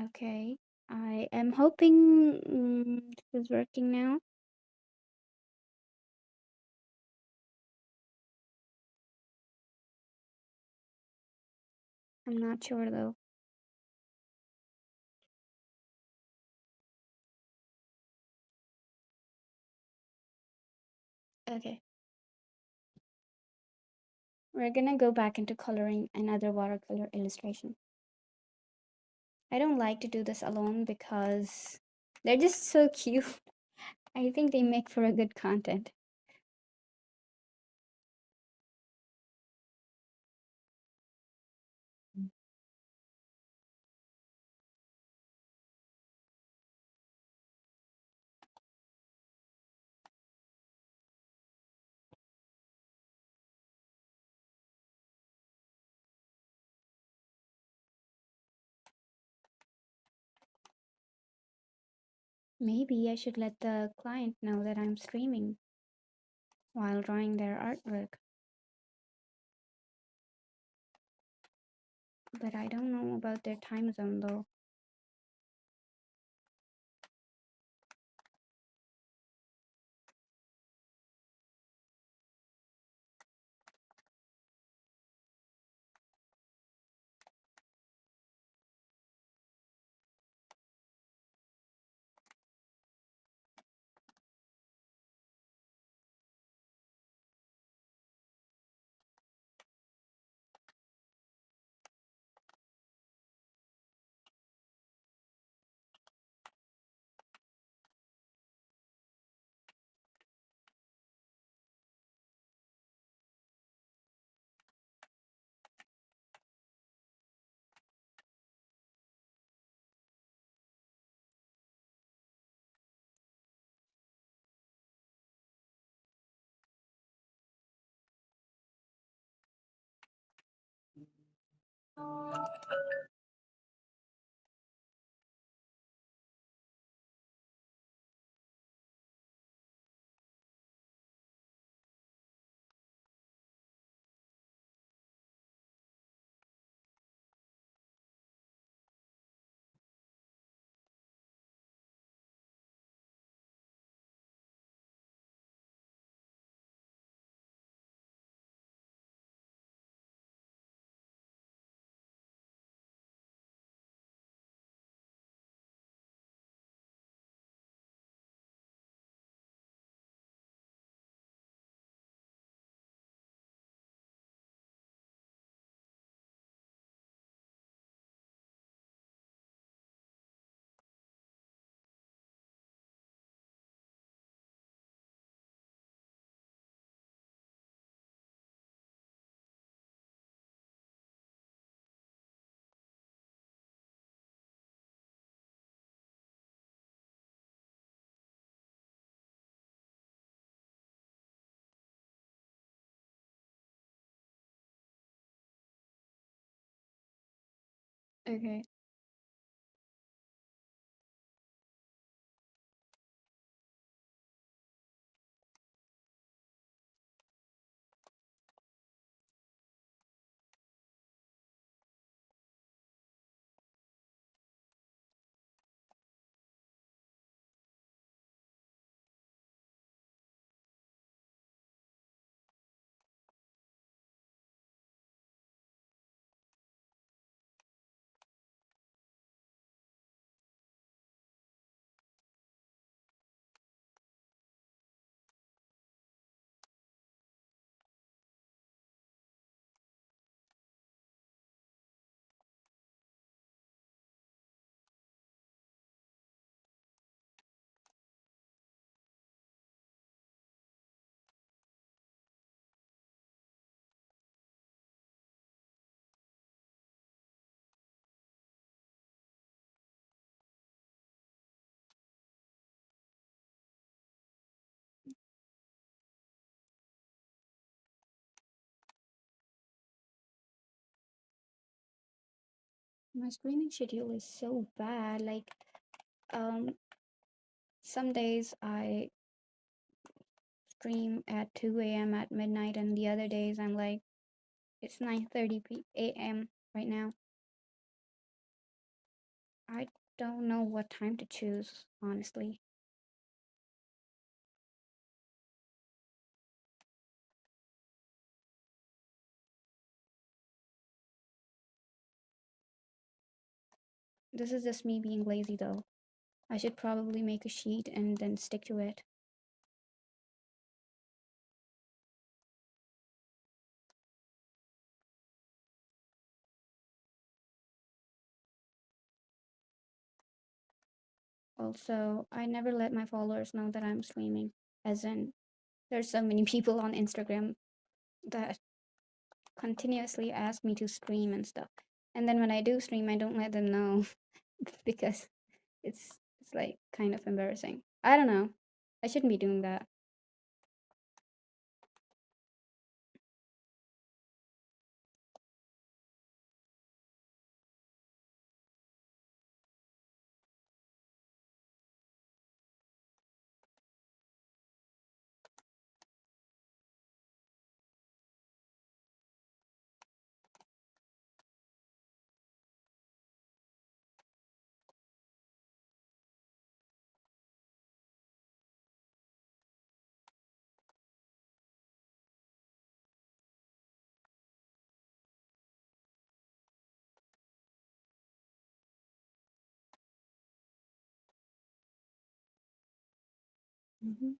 Okay. I am hoping this is working now. I'm not sure though. Okay. We're gonna go back into coloring another watercolor illustration. I don't like to do this alone because they're just so cute. I think they make for a good content. Maybe I should let the client know that I'm streaming while drawing their artwork. But I don't know about their time zone though. Okay. My streaming schedule is so bad. Like, um, some days I stream at 2 a.m. at midnight, and the other days I'm like, it's 9:30 a.m. right now. I don't know what time to choose, honestly. This is just me being lazy though. I should probably make a sheet and then stick to it. Also, I never let my followers know that I'm streaming. As in, there's so many people on Instagram that continuously ask me to stream and stuff. And then when I do stream, I don't let them know because it's like kind of embarrassing. I don't know. I shouldn't be doing that. Mhm.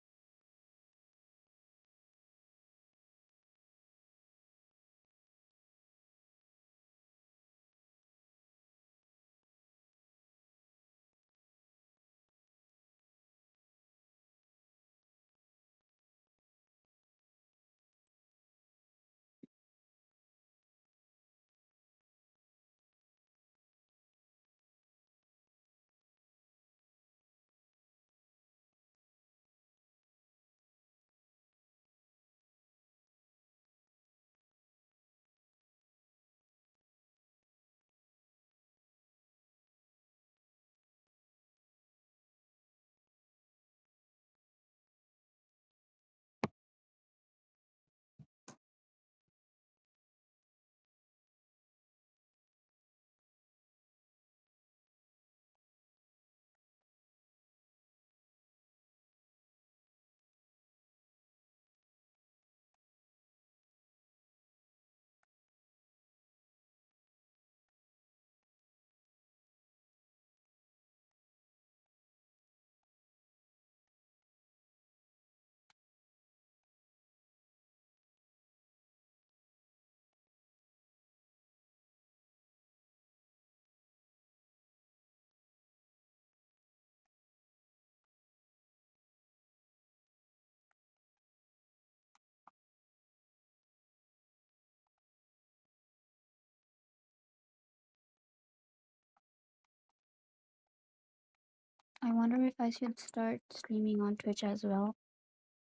I wonder if I should start streaming on Twitch as well.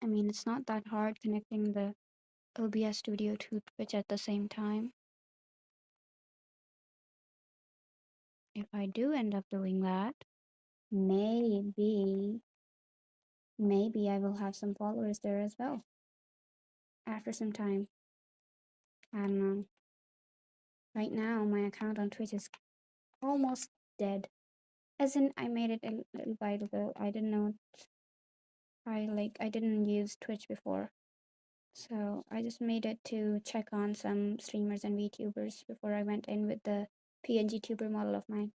I mean, it's not that hard connecting the OBS Studio to Twitch at the same time. If I do end up doing that, maybe, maybe I will have some followers there as well after some time. I don't know. Right now, my account on Twitch is almost dead. As in, I made it a little while ago. I didn't know. I didn't use Twitch before. So I just made it to check on some streamers and VTubers before I went in with the PNG tuber model of mine.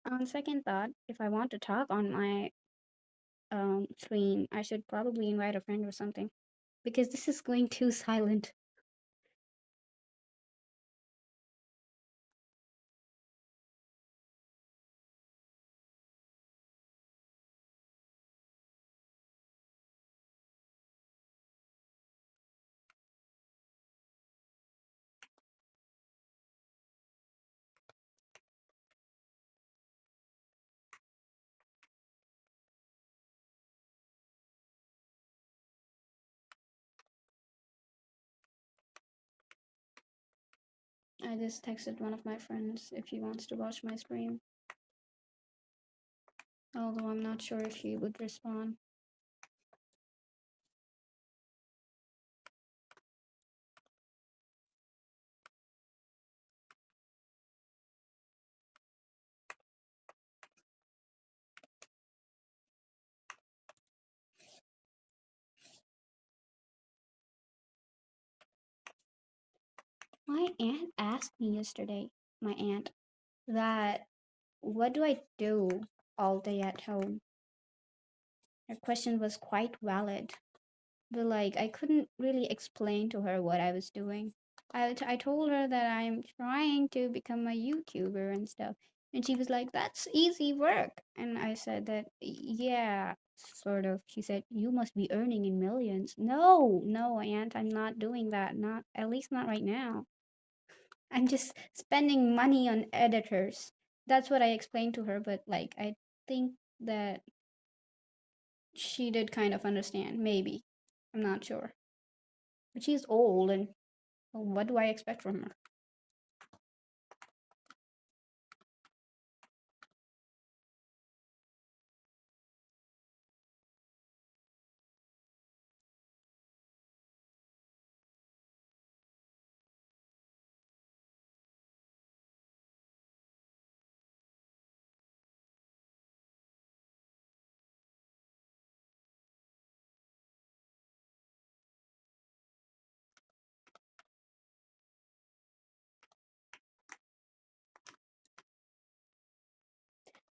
On second thought, if I want to talk on my screen, I should probably invite a friend or something because this is going too silent. I just texted one of my friends if he wants to watch my stream, although I'm not sure if he would respond. My aunt asked me yesterday, my aunt, that what do I do all day at home? Her question was quite valid, but like I couldn't really explain to her what I was doing. I told her that I'm trying to become a YouTuber and stuff. And she was like, that's easy work. And I said that, yeah, sort of. She said, you must be earning in millions. No, no, aunt, I'm not doing that. Not, at least not right now. I'm just spending money on editors. That's what I explained to her, but like I think that she did kind of understand, maybe. I'm not sure. But she's old, and well, what do I expect from her?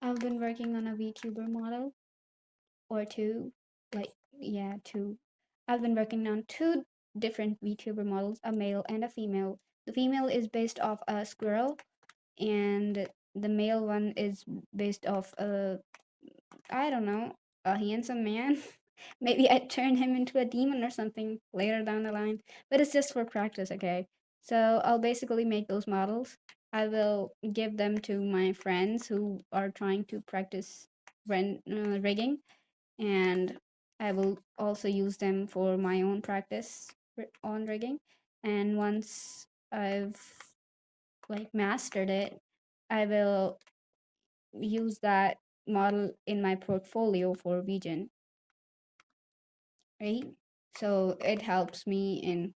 I've been working on a VTuber model or two. Like, yeah, two. I've been working on two different VTuber models, a male and a female. The female is based off a squirrel, and the male one is based off a, I don't know, a handsome man. Maybe I'd turn him into a demon or something later down the line. But it's just for practice, okay? So I'll basically make those models. I will give them to my friends who are trying to practice rigging, and I will also use them for my own practice on rigging. And once I've like mastered it, I will use that model in my portfolio for Vision, right? So it helps me in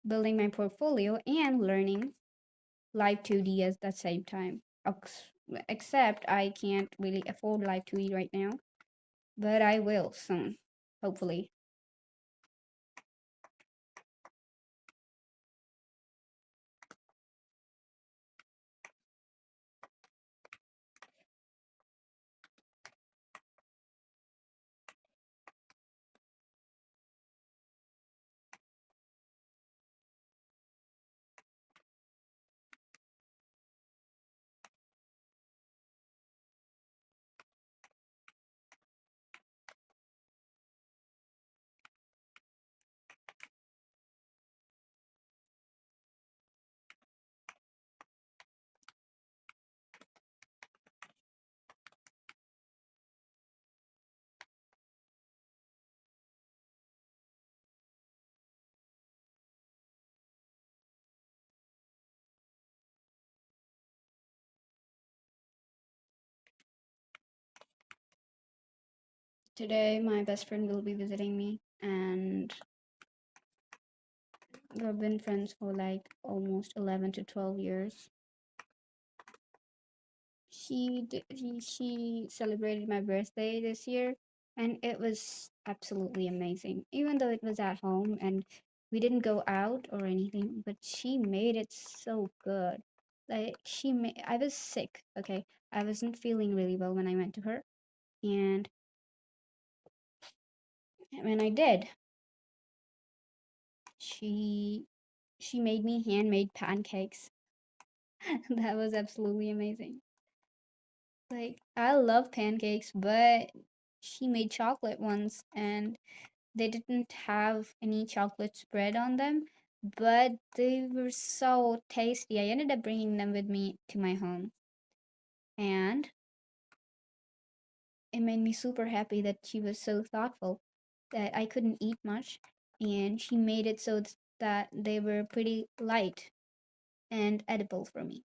building my portfolio and learning Live 2D at the same time. Except I can't really afford Live 2D right now. but I will soon, hopefully. Today, my best friend will be visiting me, and we've been friends for like almost 11 to 12 years. She celebrated my birthday this year, and it was absolutely amazing. Even though it was at home and we didn't go out or anything, but she made it so good. Like she made, I was sick, okay? I wasn't feeling really well when I went to her, and when I did, she she made me handmade pancakes. That was absolutely amazing. Like I love pancakes, but she made chocolate ones and they didn't have any chocolate spread on them, but they were so tasty. I ended up bringing them with me to my home, and it made me super happy that she was so thoughtful that I couldn't eat much, and she made it so that they were pretty light and edible for me.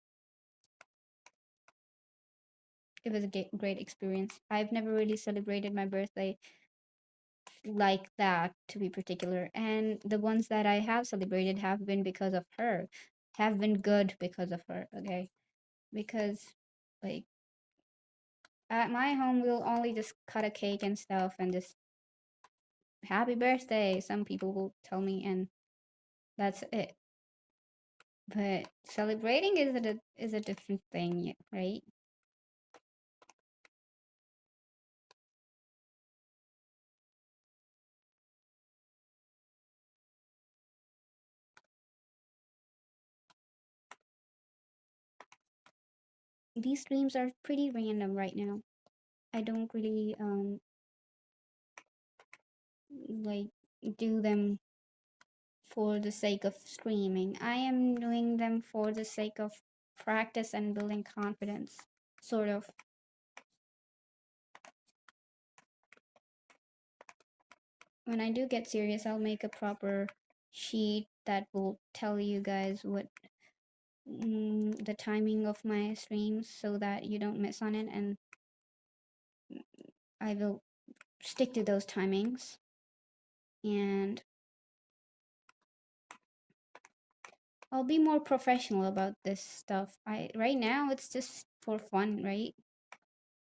It was a great experience. I've never really celebrated my birthday like that, to be particular, and the ones that I have celebrated have been because of her, have been good because of her, okay? Because like at my home we'll only just cut a cake and stuff and just happy birthday, some people will tell me, and that's it. But celebrating is a different thing, right? These streams are pretty random right now. I don't really like do them for the sake of streaming. I am doing them for the sake of practice and building confidence, sort of. When I do get serious, I'll make a proper sheet that will tell you guys what the timing of my streams so that you don't miss on it, and I will stick to those timings. And I'll be more professional about this stuff. I right now it's just for fun, right?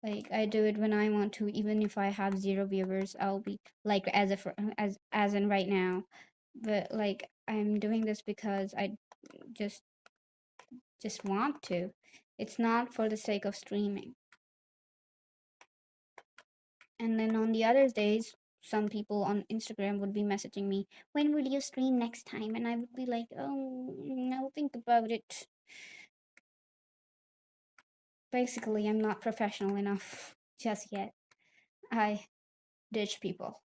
Like I do it when I want to, even if I have zero viewers. I'll be like as in right now, but like I'm doing this because I just just want to. It's not for the sake of streaming. And then on the other days, some people on Instagram would be messaging me, "When will you stream next time?" And I would be like, "Oh, I'll think about it." Basically, I'm not professional enough just yet. I ditch people.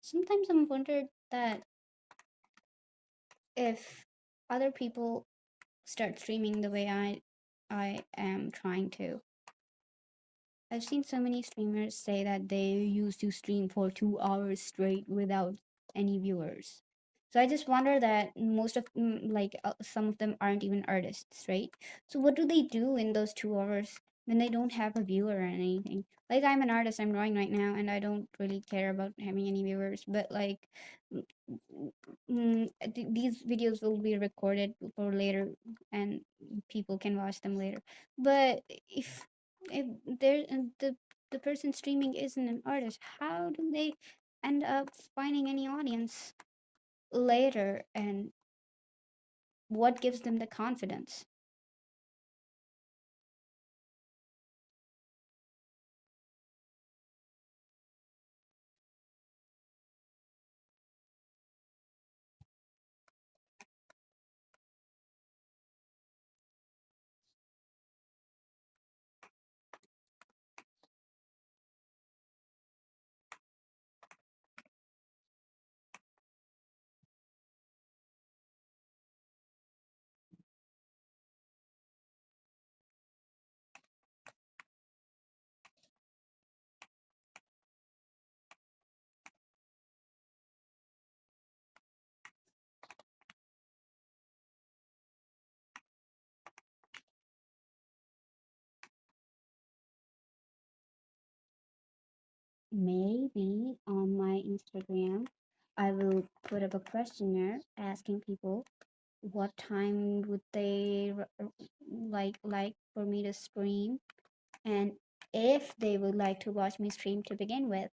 Sometimes I'm wondered that if other people start streaming the way I am trying to. I've seen so many streamers say that they used to stream for 2 hours straight without any viewers. So I just wonder that most of like some of them aren't even artists, right? So what do they do in those 2 hours? when they don't have a viewer or anything. Like I'm an artist, I'm drawing right now, and I don't really care about having any viewers. But like, mm, these videos will be recorded for later, and people can watch them later. But if there the person streaming isn't an artist, how do they end up finding any audience later? And what gives them the confidence? Maybe on my Instagram, I will put up a questionnaire asking people what time would they like for me to stream, and if they would like to watch me stream to begin with.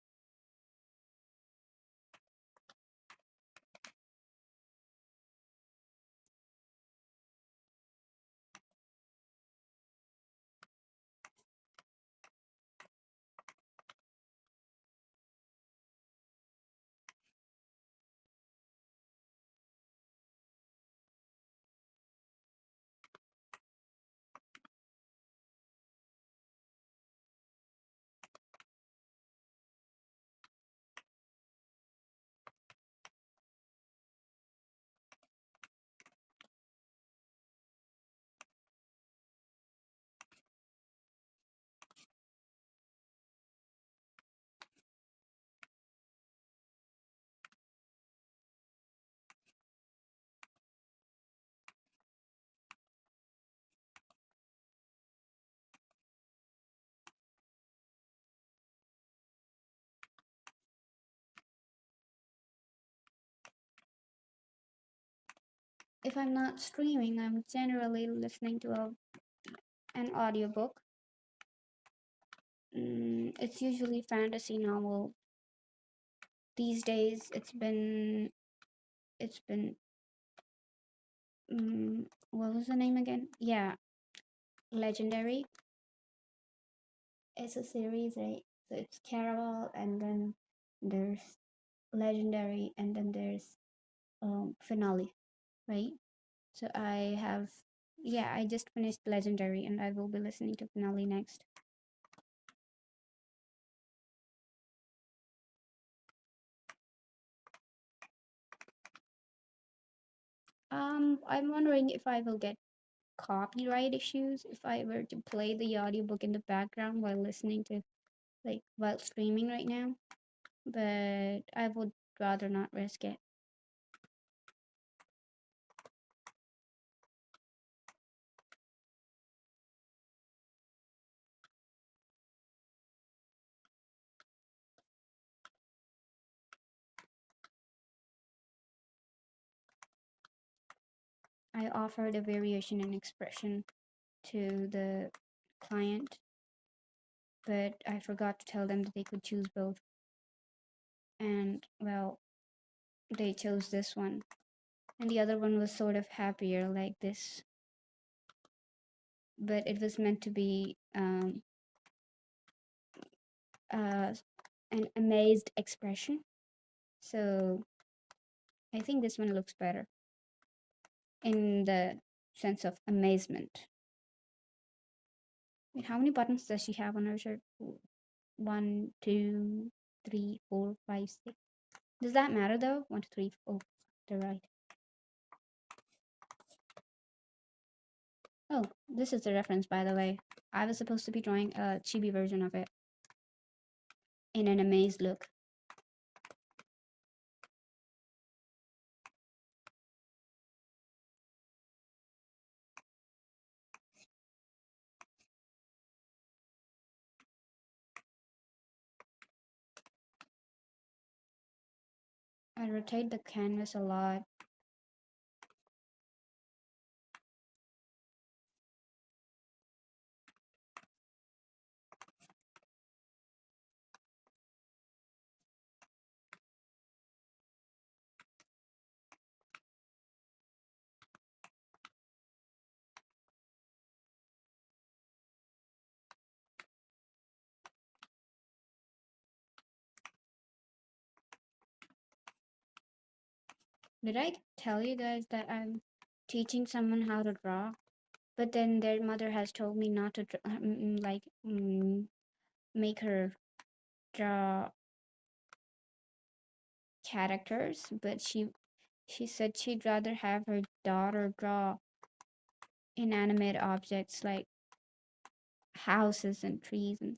If I'm not streaming, I'm generally listening to an audiobook. It's usually fantasy novel. These days, it's been what was the name again? Yeah, Legendary. It's a series, right? So it's Caraval, and then there's Legendary, and then there's Finale, right? So I have, yeah, I just finished Legendary, and I will be listening to Finale next. I'm wondering if I will get copyright issues if I were to play the audiobook in the background while listening to, like, while streaming right now. But I would rather not risk it. I offered a variation in expression to the client, but I forgot to tell them that they could choose both. And well, they chose this one. And the other one was sort of happier, like this. But it was meant to be uh, an amazed expression. So I think this one looks better in the sense of amazement. Wait, how many buttons does she have on her shirt? One, two, three, four, five, six. Does that matter though? One, two, three. Oh, they're right. Oh, this is the reference, by the way. I was supposed to be drawing a chibi version of it in an amazed look. I rotate the canvas a lot. Did I tell you guys that I'm teaching someone how to draw? But then their mother has told me not to make her draw characters, but she said she'd rather have her daughter draw inanimate objects like houses and trees and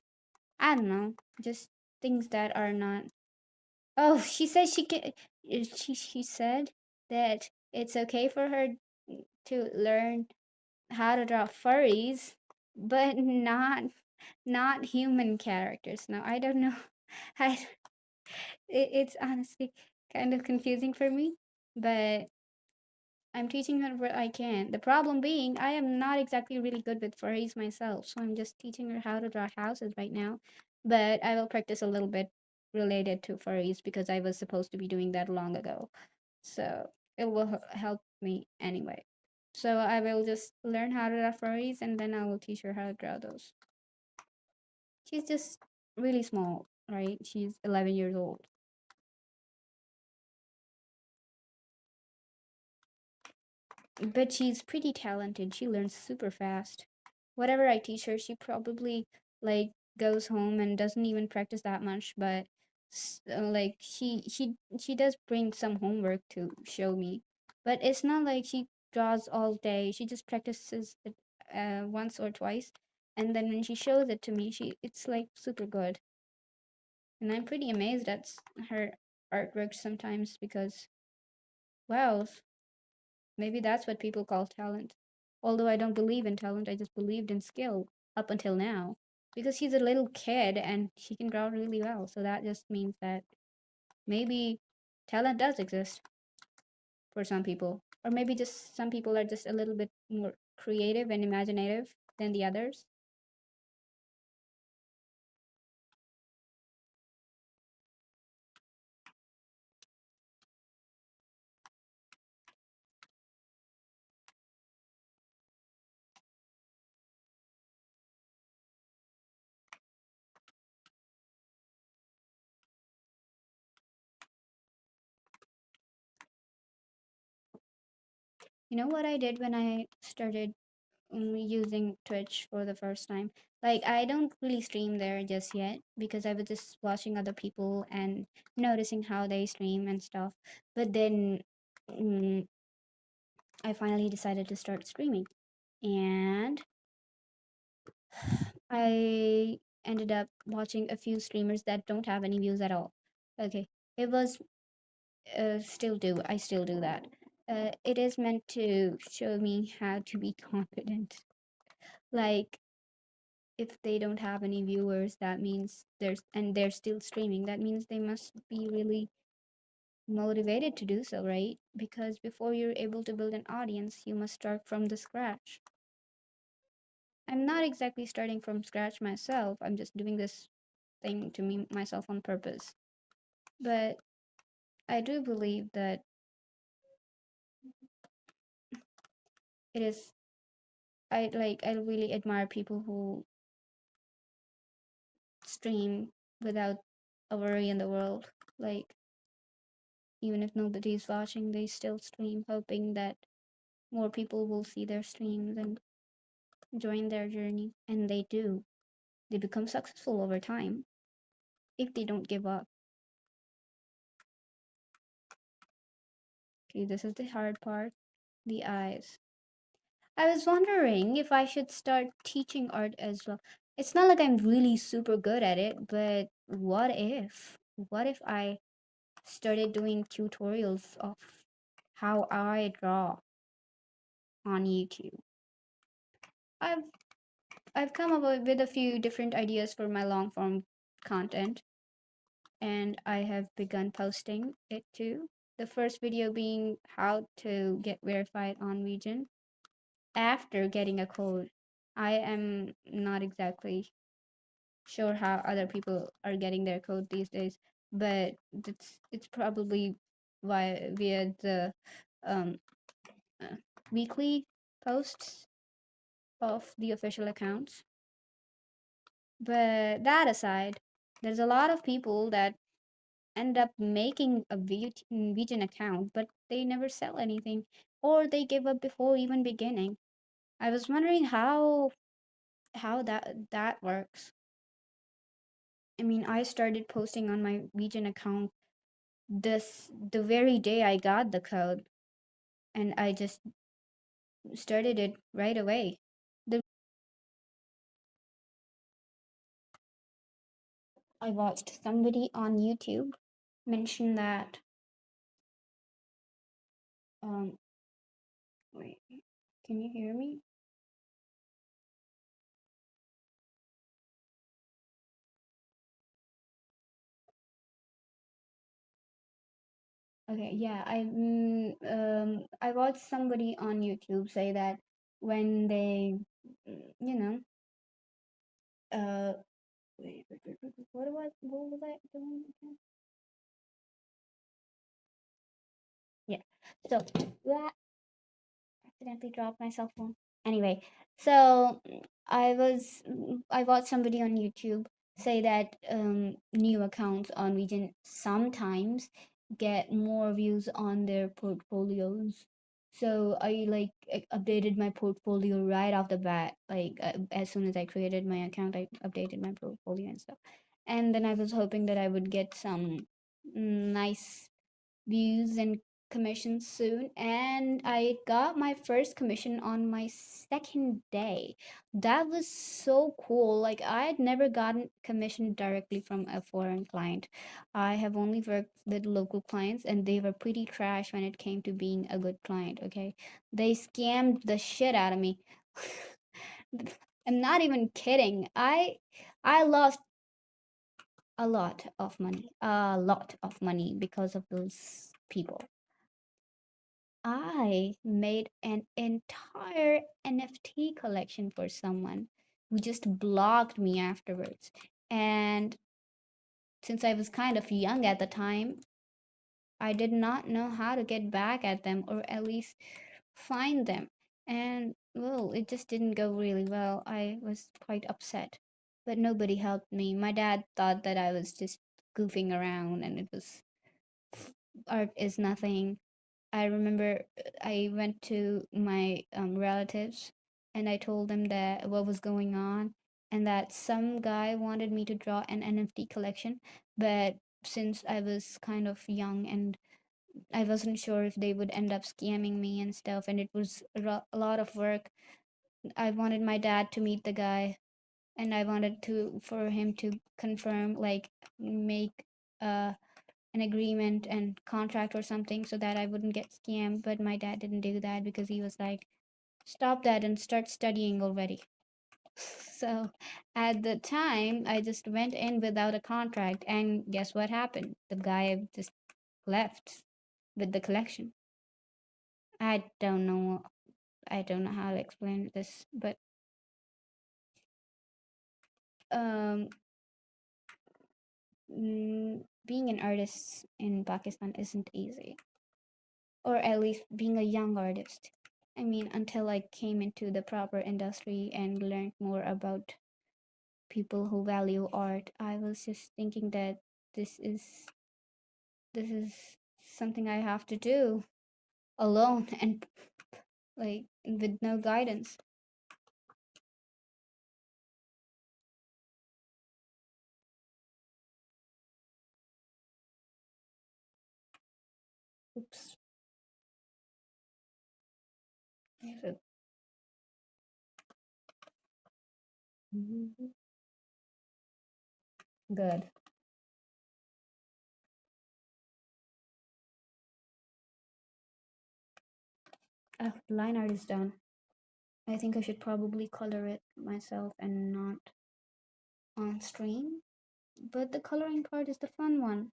I don't know, just things that are not. Oh, she said she can. She said that it's okay for her to learn how to draw furries, but not human characters. Now I don't know. I it's honestly kind of confusing for me, but I'm teaching her what I can. The problem being, I am not exactly really good with furries myself, so I'm just teaching her how to draw houses right now. But I will practice a little bit related to furries because I was supposed to be doing that long ago. So it will help me anyway. So I will just learn how to draw furries and then I will teach her how to draw those. She's just really small, right? She's 11 years old. But she's pretty talented. She learns super fast. Whatever I teach her, she probably like goes home and doesn't even practice that much, but like she does bring some homework to show me. But it's not like she draws all day. She just practices it once or twice, and then when she shows it to me, she it's like super good. And I'm pretty amazed at her artwork sometimes because wow, maybe that's what people call talent. Although I don't believe in talent, I just believed in skill up until now. Because she's a little kid and she can draw really well. So that just means that maybe talent does exist for some people. Or maybe just some people are just a little bit more creative and imaginative than the others. You know what I did when I started using Twitch for the first time. Like I don't really stream there just yet because I was just watching other people and noticing how they stream and stuff. But then mm, I finally decided to start streaming, and I ended up watching a few streamers that don't have any views at all. Okay, it was still do I still do that. It is meant to show me how to be confident. Like if they don't have any viewers, that means they're still streaming, that means they must be really motivated to do so, right? Because before you're able to build an audience, you must start from the scratch. I'm not exactly starting from scratch myself, I'm just doing this thing to me myself on purpose. But I do believe that it is I really admire people who stream without a worry in the world. Like even if nobody's watching, they still stream, hoping that more people will see their streams and join their journey. And they do. They become successful over time if they don't give up. Okay, this is the hard part, the eyes. I was wondering if I should start teaching art as well. It's not like I'm really super good at it, but what if? What if I started doing tutorials of how I draw on YouTube? I've I've come up with a few different ideas for my long form content. and I have begun posting it too. The first video being how to get verified on Region after getting a code. I am not exactly sure how other people are getting their code these days, but it's probably via the um, uh, weekly posts of the official accounts. But that aside, there's a lot of people that end up making a Vegan account, but they never sell anything, or they give up before even beginning. I was wondering how that works. I mean, I started posting on my Vegan account the very day I got the code, and I just started it right away. The I watched somebody on YouTube mention that um wait, can you hear me? Okay, yeah, I watched somebody on YouTube say that when they you know uh what was I doing again? Yeah. So that accidentally dropped my cell phone. Anyway, so I watched somebody on YouTube say that new accounts on Region sometimes get more views on their portfolios. So I like updated my portfolio right off the bat. Like as soon as I created my account, I updated my portfolio and stuff. And then I was hoping that I would get some nice views and commissions soon, and I got my first commission on my second day. That was so cool. Like I had never gotten commission directly from a foreign client. I have only worked with local clients, and they were pretty trash when it came to being a good client. Okay, they scammed the shit out of me. I'm not even kidding. I lost a lot of money because of those people. I made an entire NFT collection for someone who just blocked me afterwards. And since I was kind of young at the time, I did not know how to get back at them or at least find them. And well, it just didn't go really well. I was quite upset, but nobody helped me. My dad thought that I was just goofing around and it was art is nothing. I remember I went to my relatives and I told them that what was going on and that some guy wanted me to draw an NFT collection, but since I was kind of young and I wasn't sure if they would end up scamming me and stuff, and it was a lot of work. I wanted my dad to meet the guy, and I wanted to for him to confirm, like, make uh an agreement and contract or something so that I wouldn't get scammed. But my dad didn't do that because he was like, stop that and start studying already. So at the time, I just went in without a contract, and guess what happened? The guy just left with the collection. I don't know. I don't know how to explain this, but um, being an artist in Pakistan isn't easy, or at least being a young artist. I mean, until I came into the proper industry and learned more about people who value art, I was just thinking that this is this is something I have to do alone and like with no guidance. Oops. So- Good. Oh, the line art is done. I think I should probably color it myself and not on stream. But the coloring part is the fun one.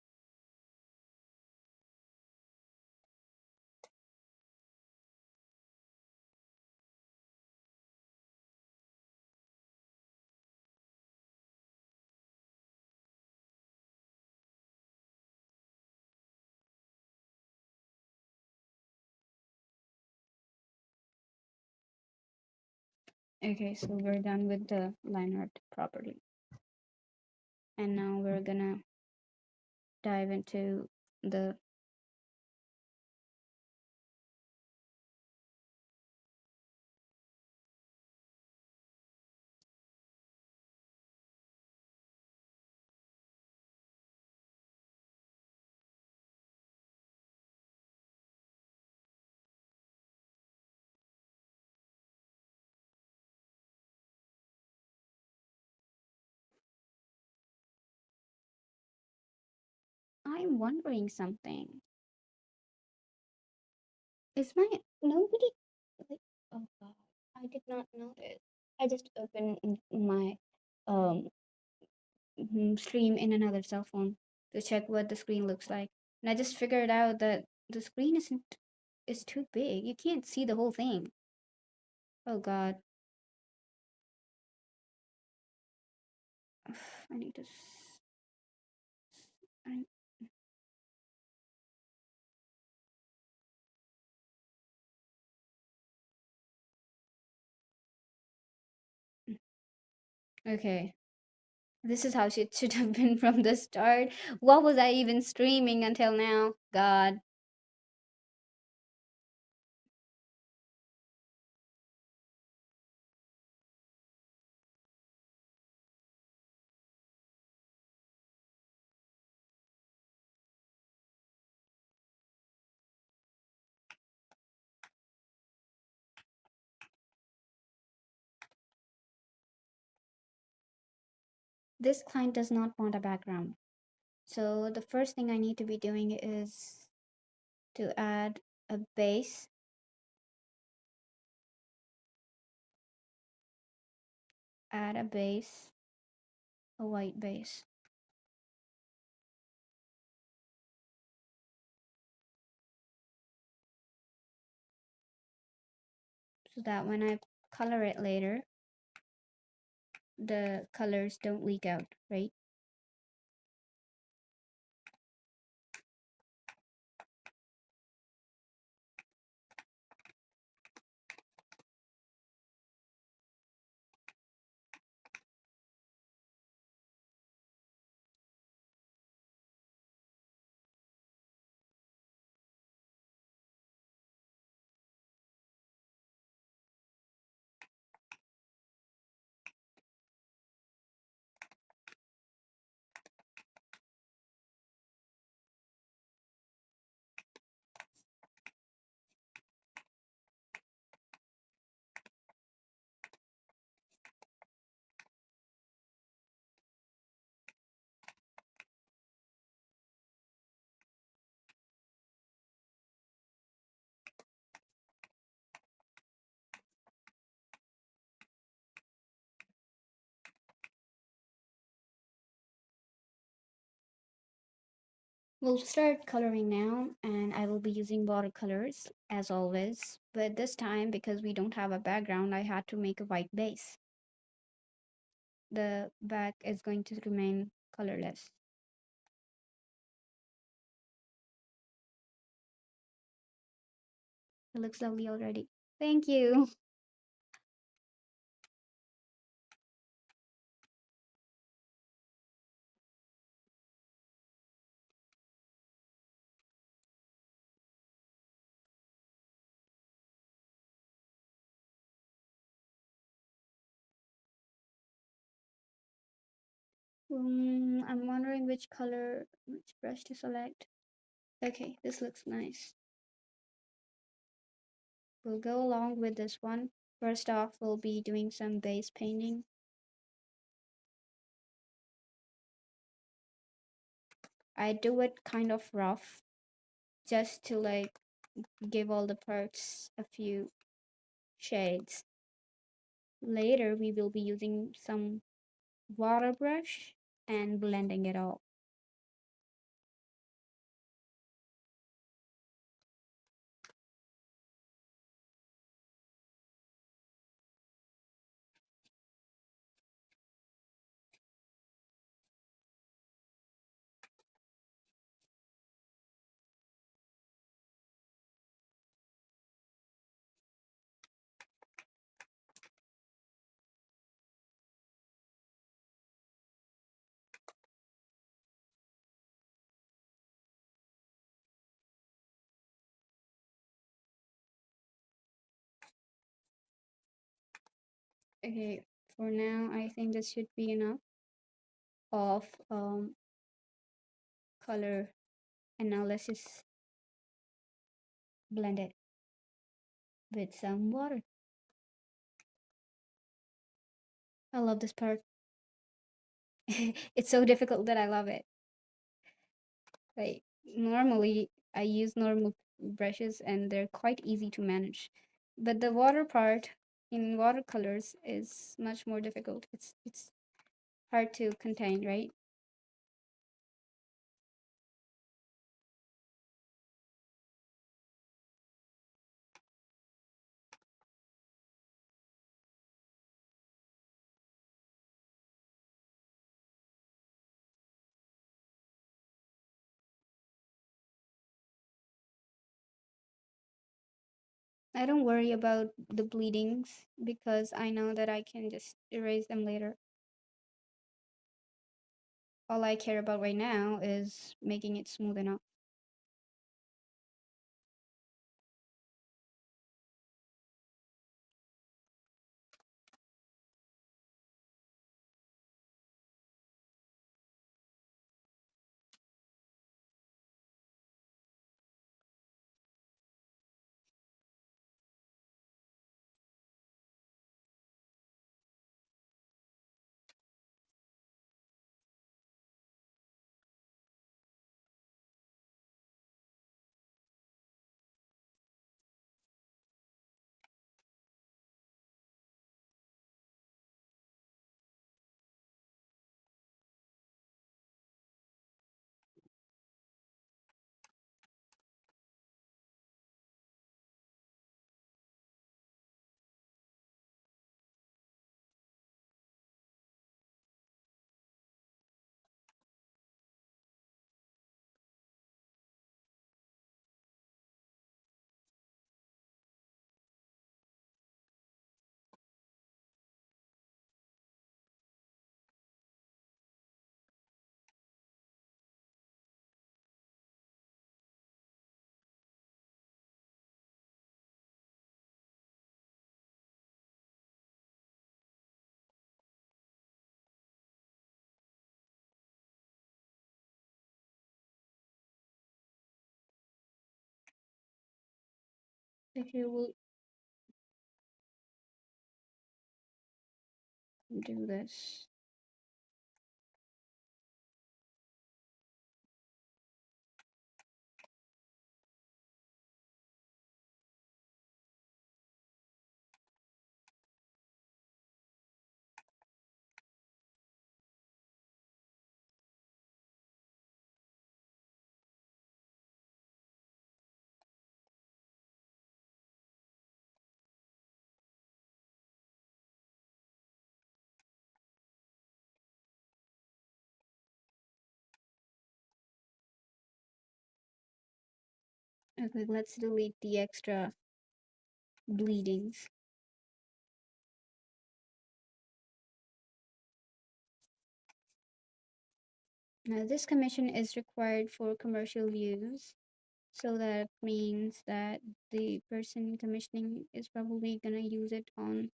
Okay, so we're done with the line art properly. And now we're gonna dive into the I'm wondering something. Is my nobody like oh god, I did not notice. I just opened my um stream in another cell phone to check what the screen looks like. And I just figured out that the screen is too big. You can't see the whole thing. Oh god. I need to I, okay. This is how it should have been from the start. What was I even streaming until now? God. This client does not want a background. So the first thing I need to be doing is to a base, add a base, a white base. So that when I color it later, the colors don't leak out, right? We'll start coloring now, and I will be using watercolors as always. But this time, because we don't have a background, I had to make a white base. The back is going to remain colorless. It looks lovely already. Thank you. I'm wondering which color, which brush to select. Okay, this looks nice. We'll go along with this one. First off, we'll be doing some base painting. I do it kind of rough, just to like give all the parts a few shades. Later, we will be using some water brush and blending it all. Okay, for now, I think this should be enough of color. And now let's just blend it with some water. I love this part. It's so difficult that I love it. Like normally I use normal brushes and they're quite easy to manage. But the water part in watercolors is much more difficult. It's hard to contain, right? I don't worry about the bleedings because I know that I can just erase them later. All I care about right now is making it smooth enough. Okay, we'll do this. Okay, let's delete the extra bleedings. Now, this commission is required for commercial use, so that means that the person commissioning is probably gonna use it on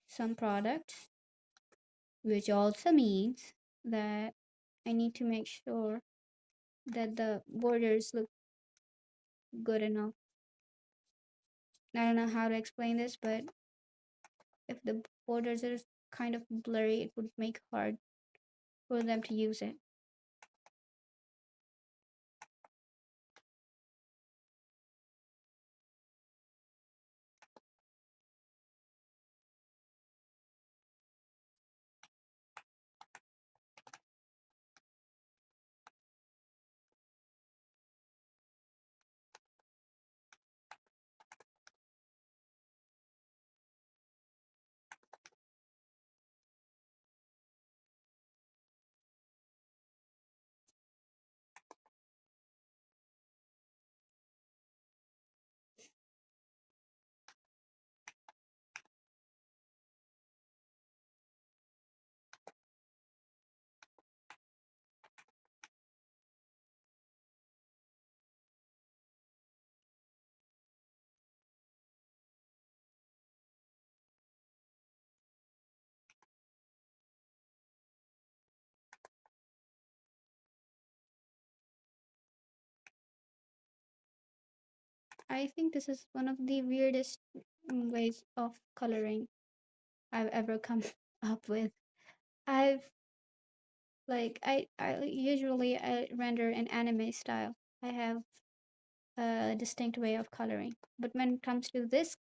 some products, which also means that I need to make sure that the borders look good enough. I don't know how to explain this, but if the borders are kind of blurry, it would make hard for them to use it. I think this is one of the weirdest ways of coloring I've ever come up with. I've I usually I render in anime style. I have a distinct way of coloring. But when it comes to this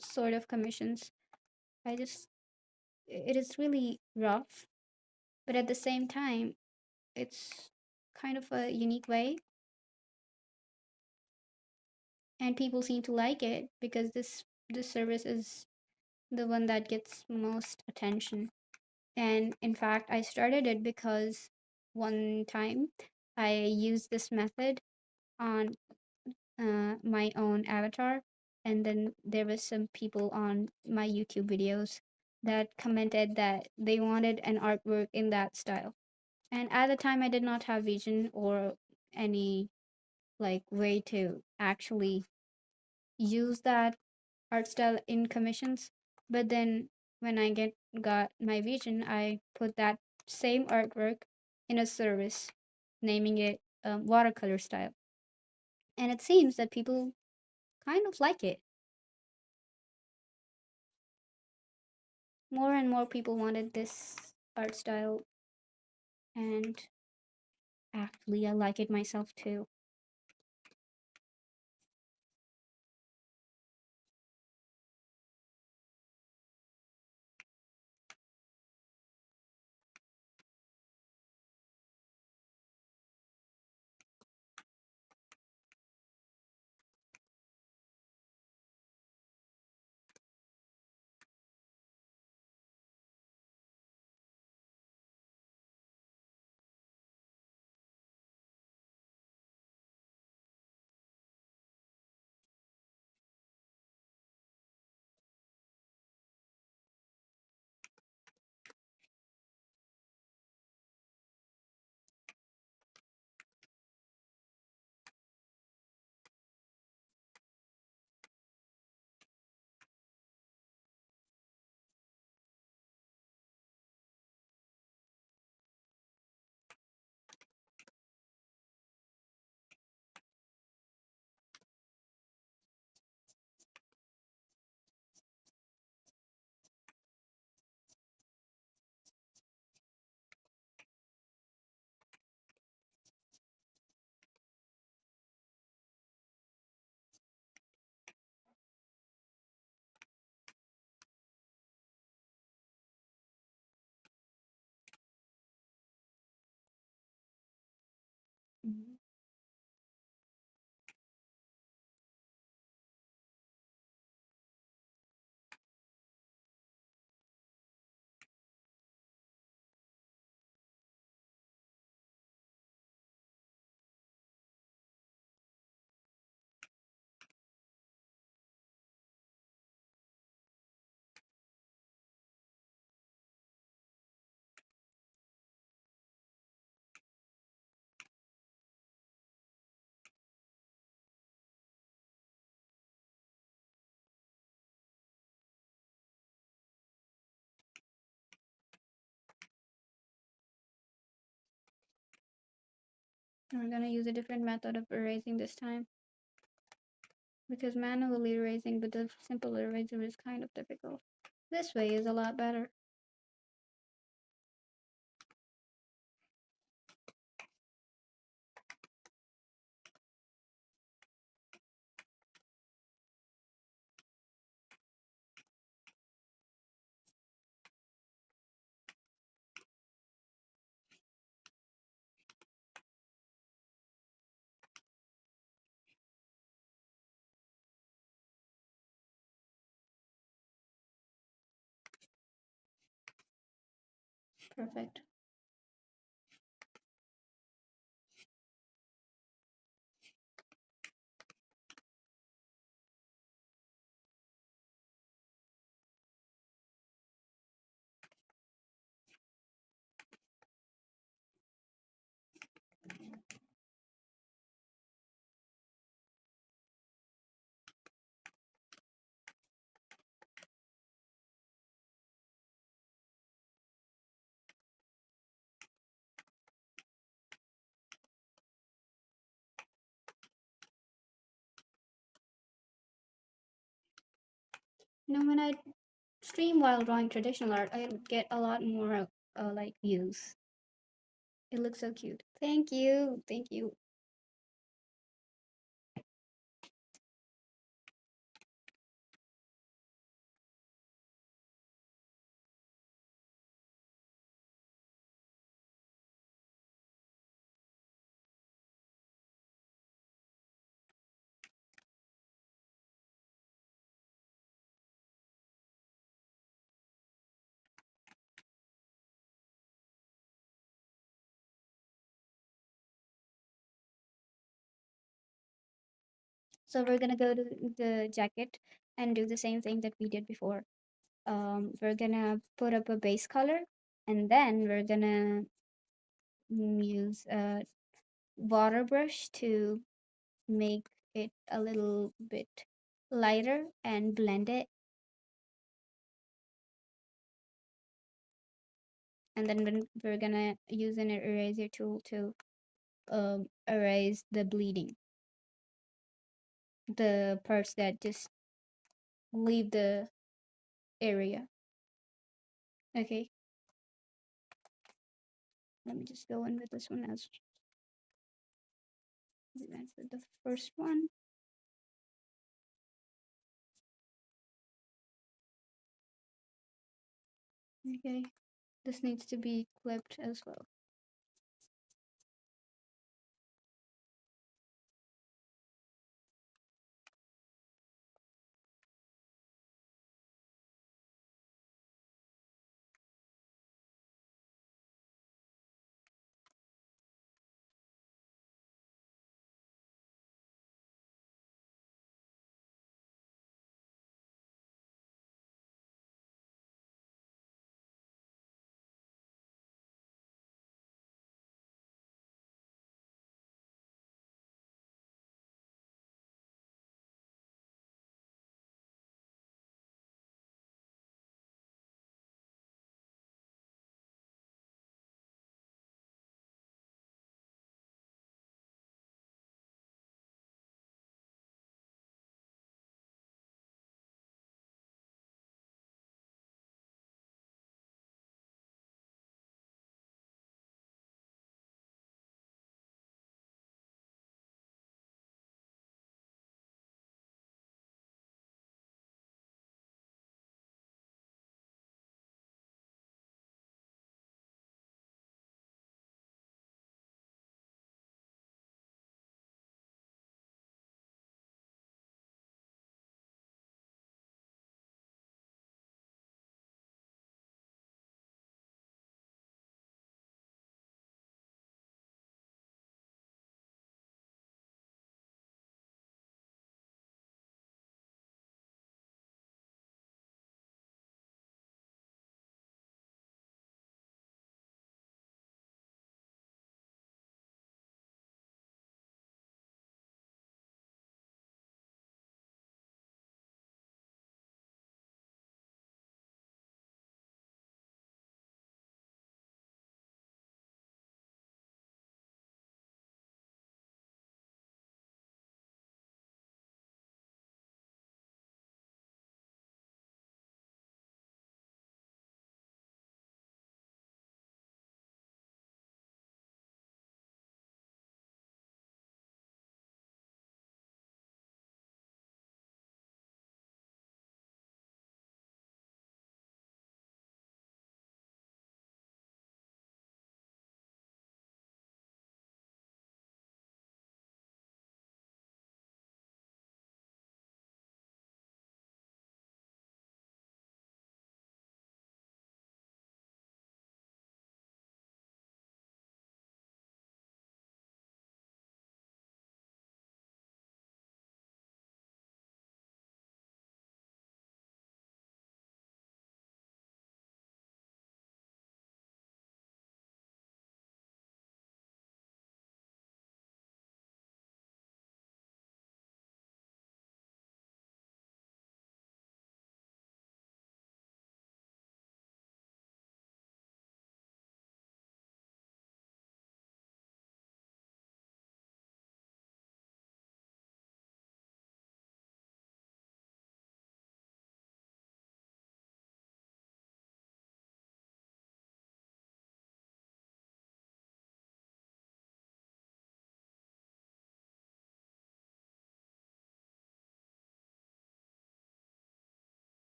sort of commissions, I just it is really rough, but at the same time, it's kind of a unique way, and people seem to like it because this service is the one that gets most attention. And in fact, I started it because one time I used this method on my own avatar, and then there was some people on my YouTube videos that commented that they wanted an artwork in that style. And at the time, I did not have vision or any way to actually use that art style in commissions. But then when I get got my vision, I put that same artwork in a service, naming it watercolor style. And it seems that people kind of like it. More and more people wanted this art style, and actually, I like it myself too. Mhm. We're gonna use a different method of erasing this time because manually erasing with a simple eraser is kind of difficult. This way is a lot better. Perfect. When I stream while drawing traditional art, I get a lot more like views. It looks so cute. Thank you. Thank you. So we're gonna go to the jacket and do the same thing that we did before. We're gonna put up a base color, and then we're gonna use a water brush to make it a little bit lighter and blend it. And then we're gonna use an eraser tool to erase the bleeding, the parts that just leave the area. Okay, let me just go in with this one as that's the first one. Okay, this needs to be clipped as well.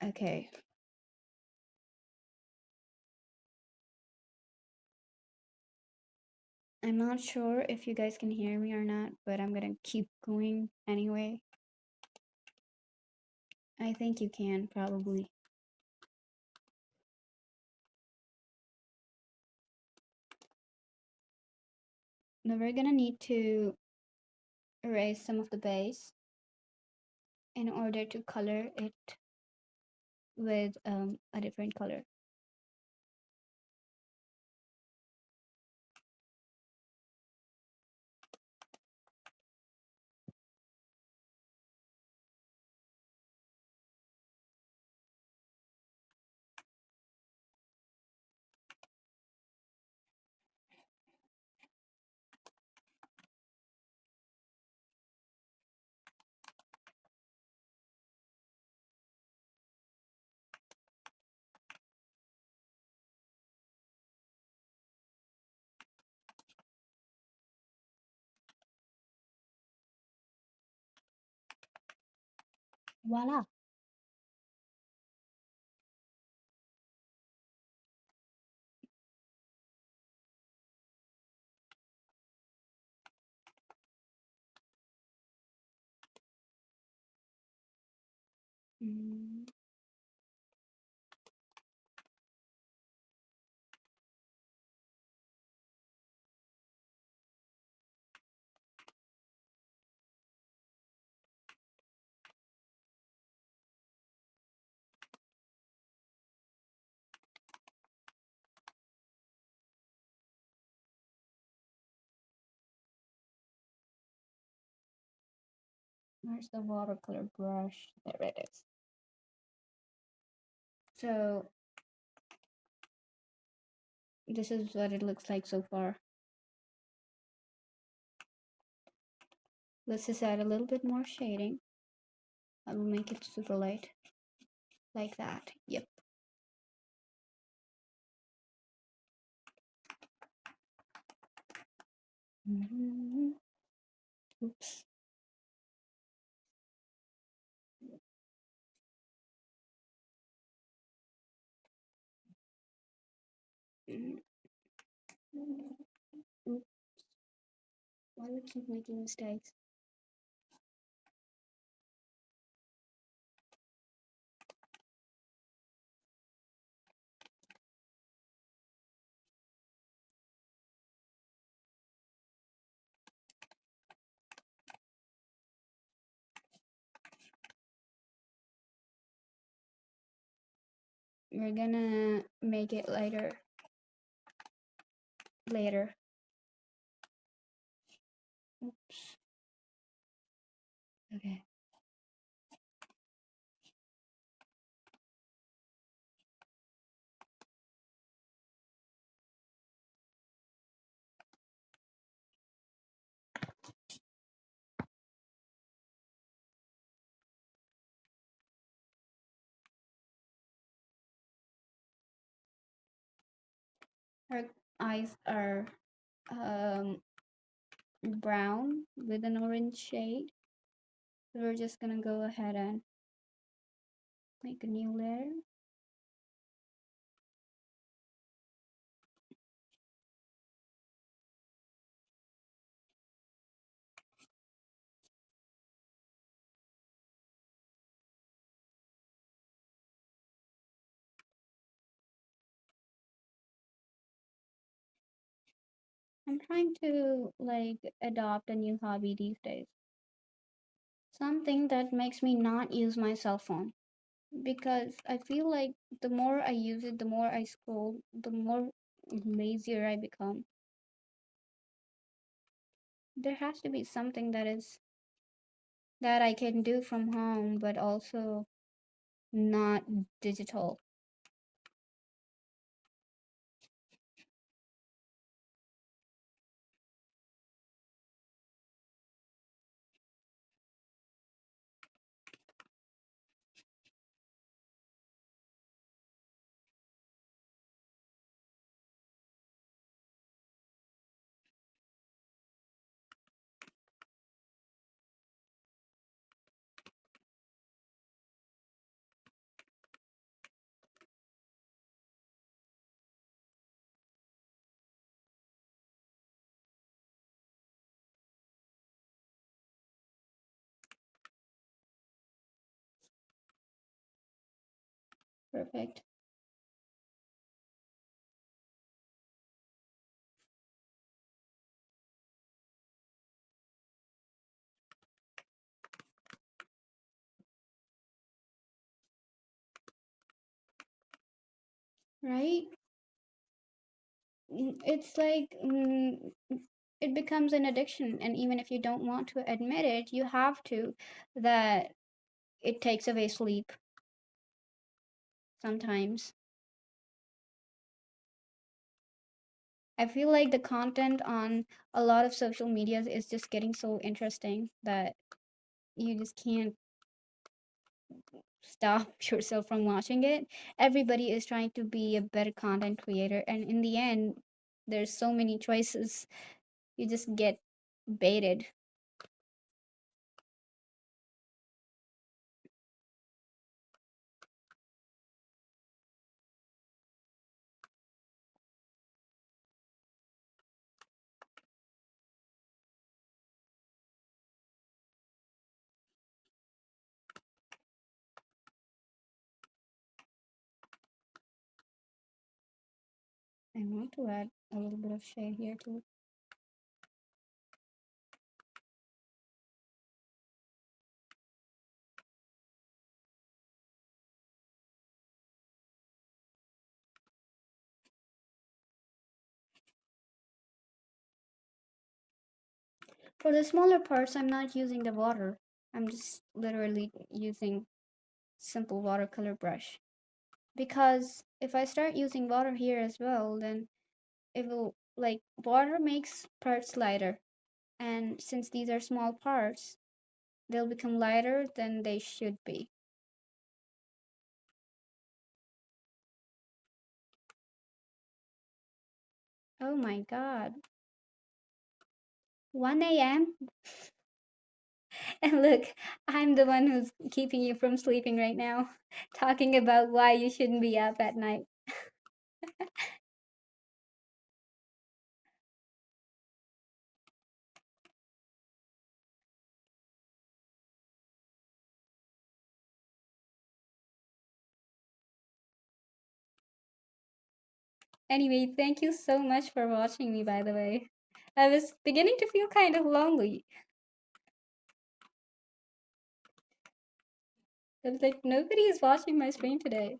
Okay. I'm not sure if you guys can hear me or not, but I'm gonna keep going anyway. I think you can, probably. Now we're gonna need to erase some of the base in order to color it with a different color. Voila! Mm, where's the watercolor brush? There it is. So this is what it looks like so far. Let's just add a little bit more shading. I will make it super light, like that. Yep. Oops. Oops. Why do I keep making mistakes? We're gonna make it lighter later. Oops. Okay. Her eyes are um, brown with an orange shade. So we're just gonna go ahead and make a new layer. I'm trying to like adopt a new hobby these days. Something that makes me not use my cell phone. Because I feel like the more I use it, the more I scroll, the more lazier I become. There has to be something that I can do from home, but also not digital. Perfect. Right? It's like it becomes an addiction, and even if you don't want to admit it, you have to. That it takes away sleep sometimes. I feel like the content on a lot of social medias is just getting so interesting that you just can't stop yourself from watching it. Everybody is trying to be a better content creator, and in the end, there's so many choices. You just get baited. I want to add a little bit of shade here too. For the smaller parts, I'm not using the water. I'm just literally using simple watercolor brush. Because if I start using water here as well, then it will, like, water makes parts lighter. And since these are small parts, they'll become lighter than they should be. Oh my god. 1 a.m.? And look, I'm the one who's keeping you from sleeping right now, talking about why you shouldn't be up at night. Anyway, thank you so much for watching me, by the way. I was beginning to feel kind of lonely. I was like, nobody is watching my stream today.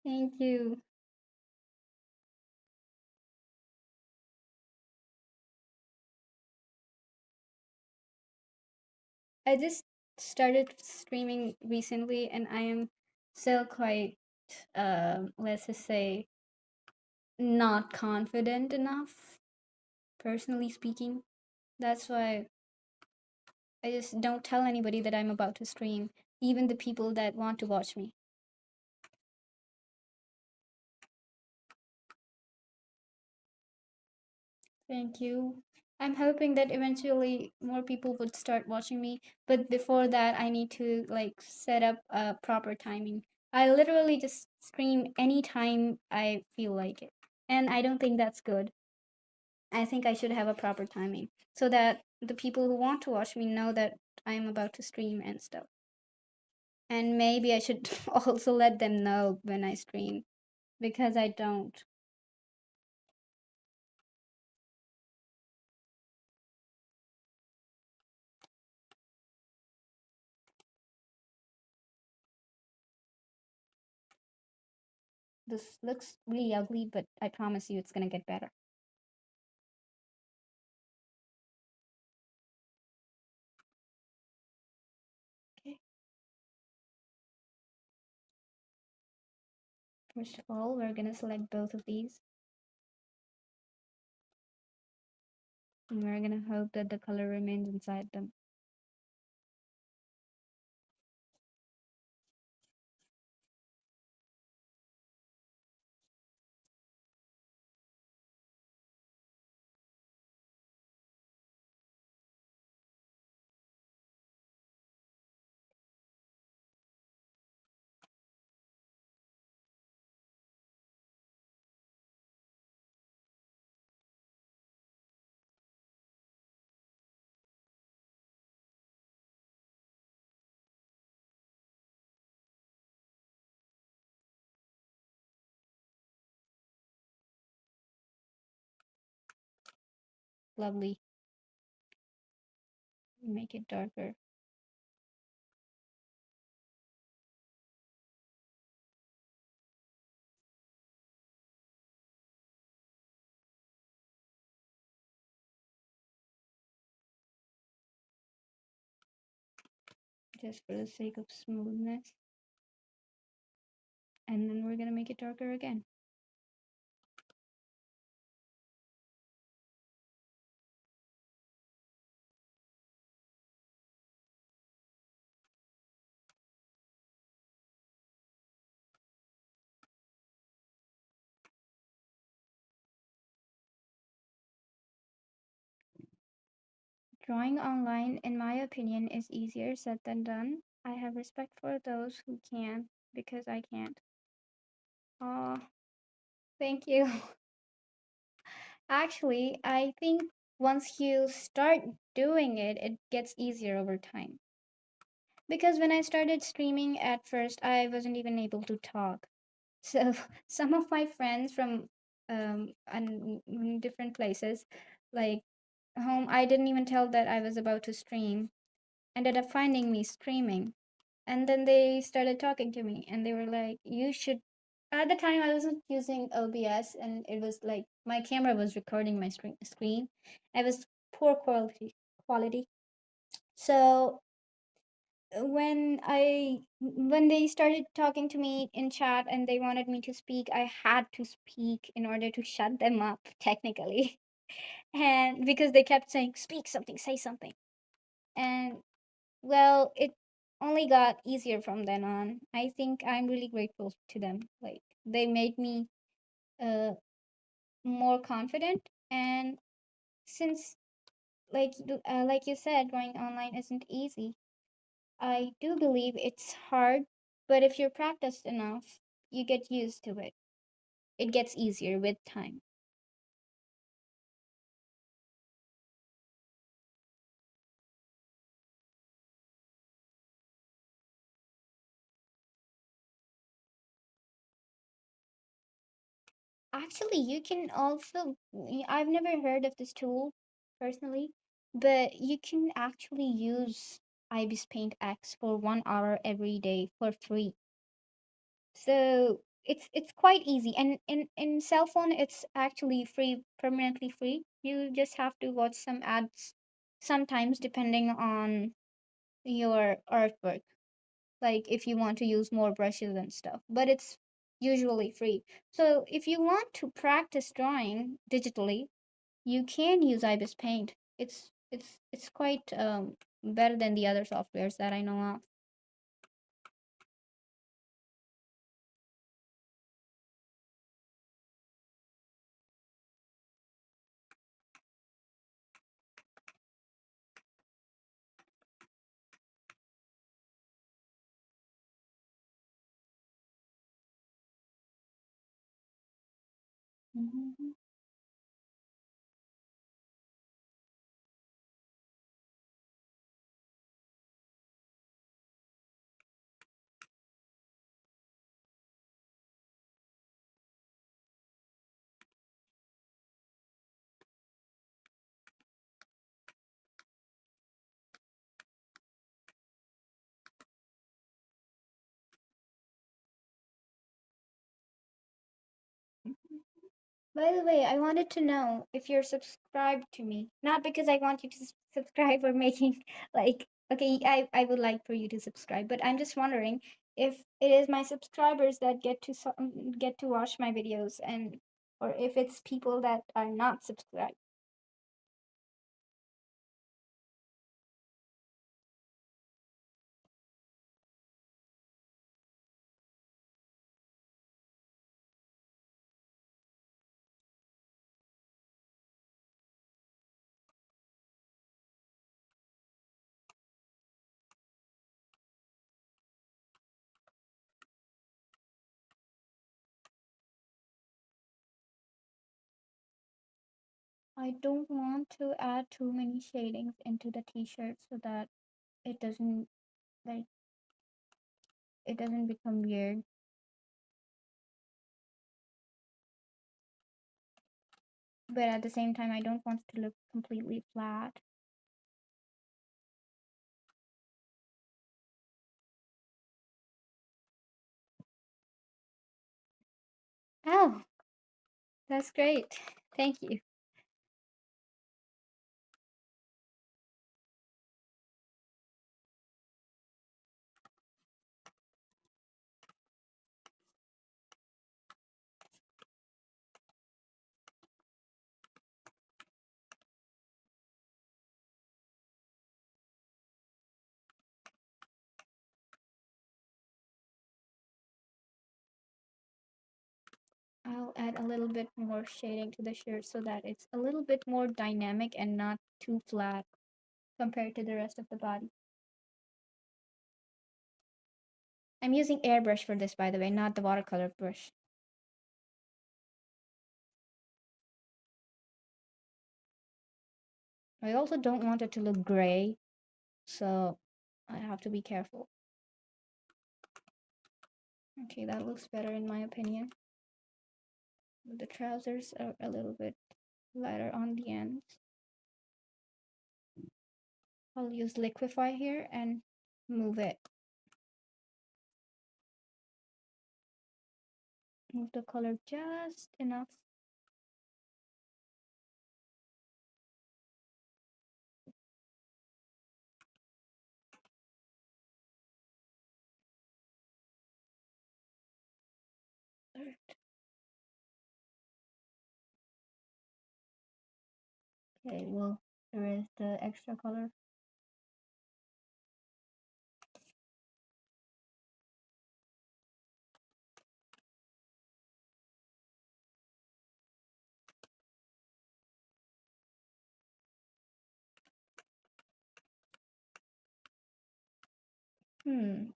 Thank you. I just started streaming recently and I am still quite, let's just say, not confident enough, personally speaking. That's why I just don't tell anybody that I'm about to stream, even the people that want to watch me. Thank you. I'm hoping that eventually more people would start watching me, but before that, I need to like set up a proper timing. I literally just stream anytime I feel like it, and I don't think that's good. I think I should have a proper timing so that the people who want to watch me know that I'm about to stream and stuff. And maybe I should also let them know when I stream because I don't. This looks really ugly, but I promise you it's gonna get better. Okay. First of all, we're gonna select both of these. And we're gonna hope that the color remains inside them. lovely. Make it darker. Just for the sake of smoothness. And then we're gonna make it darker again. Drawing online, in my opinion, is easier said than done. I have respect for those who can because I can't. Oh, thank you. Actually, I think once you start doing it, it gets easier over time. Because when I started streaming at first, I wasn't even able to talk. So some of my friends from different places, like home, I didn't even tell that I was about to stream, ended up finding me streaming. And then they started talking to me and they were like, you should. At the time, I wasn't using OBS and it was like my camera was recording my screen. It was poor quality. So when they started talking to me in chat and they wanted me to speak, I had to speak in order to shut them up technically. And because they kept saying speak something, say something. And well, it only got easier from then on. I think I'm really grateful to them. Like they made me uh more confident. And since like you said, going online isn't easy, I do believe it's hard, but if you're practiced enough, you get used to it. It gets easier with time. Actually, you can also, I've never heard of this tool personally, but you can actually use Ibis Paint X for 1 hour every day for free. So it's quite easy, and in cell phone it's actually free, permanently free. You just have to watch some ads sometimes depending on your artwork, like if you want to use more brushes and stuff, but it's usually free. So if you want to practice drawing digitally, you can use Ibis Paint. It's quite better than the other softwares that I know of. Mhm. By the way, I wanted to know if you're subscribed to me. Not because I want you to subscribe or making like okay, I would like for you to subscribe, but I'm just wondering if it is my subscribers that get to watch my videos, and or if it's people that are not subscribed. I don't want to add too many shadings into the t-shirt so that it doesn't like it doesn't become weird. but at the same time, I don't want it to look completely flat. Oh, that's great. Thank you. I'll add a little bit more shading to the shirt so that it's a little bit more dynamic and not too flat compared to the rest of the body. I'm using airbrush for this, by the way, not the watercolor brush. I also don't want it to look gray, so I have to be careful. Okay, that looks better in my opinion. The trousers are a little bit lighter on the ends. I'll use liquify here and move it. Move the color just enough. Okay, well, there is the extra color.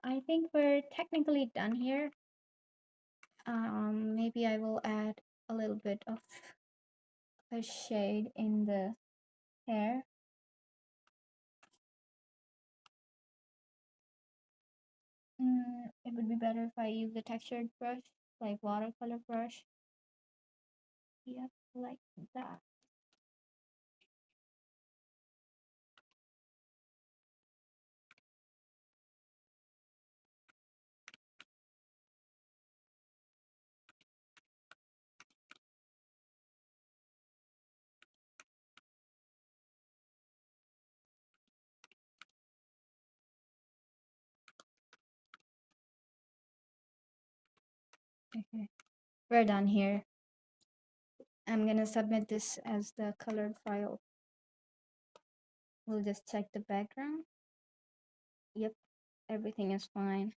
I think we're technically done here. Maybe I will add a little bit of a shade in the hair. It would be better if I use a textured brush, like watercolor brush. Yep, like that. Okay, we're done here. I'm gonna submit this as the colored file. We'll just check the background. Yep, everything is fine.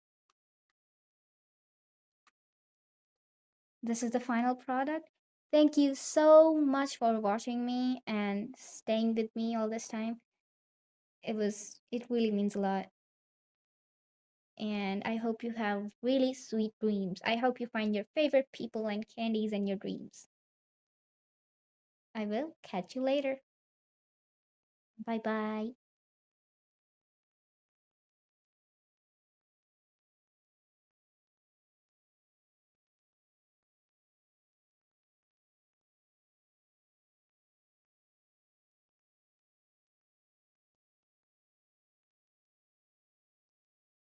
This is the final product. Thank you so much for watching me and staying with me all this time. It really means a lot. And I hope you have really sweet dreams. I hope you find your favorite people and candies in your dreams. I will catch you later. Bye bye.